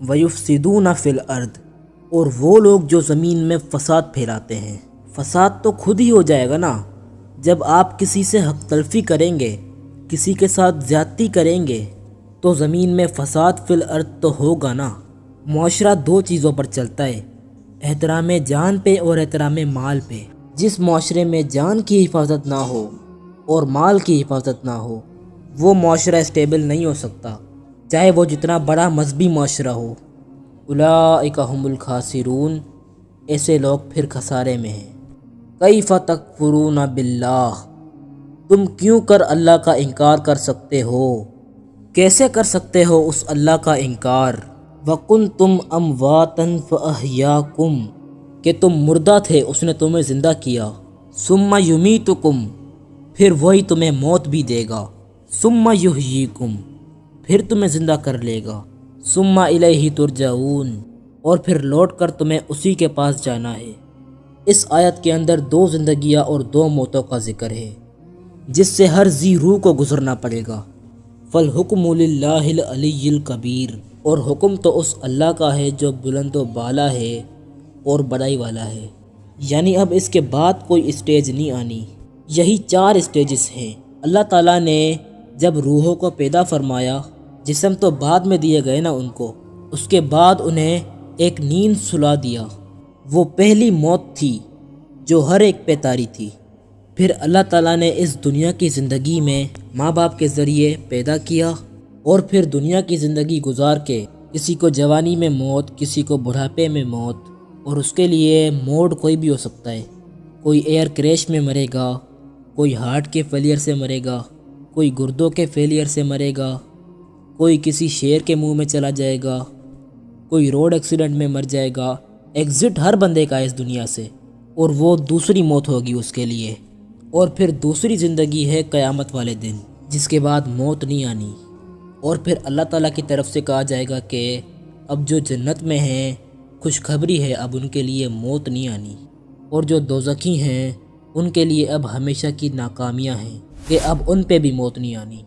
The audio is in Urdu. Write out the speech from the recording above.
وَيُفْسِدُونَ فِي الْأَرْضِ، اور وہ لوگ جو زمین میں فساد پھیلاتے ہیں۔ فساد تو خود ہی ہو جائے گا نا، جب آپ کسی سے حق تلفی کریں گے، کسی کے ساتھ زیادتی کریں گے تو زمین میں فساد فی الارض تو ہوگا نا۔ معاشرہ دو چیزوں پر چلتا ہے، احترام جان پہ اور احترام مال پہ۔ جس معاشرے میں جان کی حفاظت نہ ہو اور مال کی حفاظت نہ ہو، وہ معاشرہ اسٹیبل نہیں ہو سکتا، چاہے وہ جتنا بڑا مذہبی معاشرہ ہو۔ اولئک ھم الخاسرون، ایسے لوگ پھر خسارے میں ہیں۔ کیف تکفرون باللہ، تم کیوں کر اللہ کا انکار کر سکتے ہو؟ کیسے کر سکتے ہو اس اللہ کا انکار؟ وکنتم امواتا فاحیاکم، کہ تم مردہ تھے اس نے تمہیں زندہ کیا۔ ثم یمیتکم، پھر وہی تمہیں موت بھی دے گا۔ ثم یحییکم، پھر تمہیں زندہ کر لے گا۔ ثم الیہ ترجعون، اور پھر لوٹ کر تمہیں اسی کے پاس جانا ہے۔ اس آیت کے اندر دو زندگیاں اور دو موتوں کا ذکر ہے، جس سے ہر ذی روح کو گزرنا پڑے گا۔ فالحکم للہ العلی الکبیر، اور حکم تو اس اللہ کا ہے جو بلند و بالا ہے اور بڑائی والا ہے۔ یعنی اب اس کے بعد کوئی اسٹیج نہیں آنی، یہی 4 اسٹیجز ہیں۔ اللہ تعالیٰ نے جب روحوں کو پیدا فرمایا، جسم تو بعد میں دیے گئے نا ان کو، اس کے بعد انہیں ایک نیند سلا دیا۔ وہ پہلی موت تھی جو ہر ایک پہ طاری تھی۔ پھر اللہ تعالیٰ نے اس دنیا کی زندگی میں ماں باپ کے ذریعے پیدا کیا، اور پھر دنیا کی زندگی گزار کے کسی کو جوانی میں موت، کسی کو بڑھاپے میں موت، اور اس کے لیے موڈ کوئی بھی ہو سکتا ہے۔ کوئی ایئر کریش میں مرے گا، کوئی ہارٹ کے فیلئر سے مرے گا، کوئی گردوں کے فیلئر سے مرے گا، کوئی کسی شیر کے منہ میں چلا جائے گا، کوئی روڈ ایکسیڈنٹ میں مر جائے گا۔ ایگزٹ ہر بندے کا اس دنیا سے، اور وہ دوسری موت ہوگی اس کے لیے۔ اور پھر دوسری زندگی ہے قیامت والے دن، جس کے بعد موت نہیں آنی۔ اور پھر اللہ تعالیٰ کی طرف سے کہا جائے گا کہ اب جو جنت میں ہیں خوشخبری ہے، اب ان کے لیے موت نہیں آنی، اور جو دوزخی ہیں ان کے لیے اب ہمیشہ کی ناکامیاں ہیں کہ اب ان پہ بھی موت نہیں آنی۔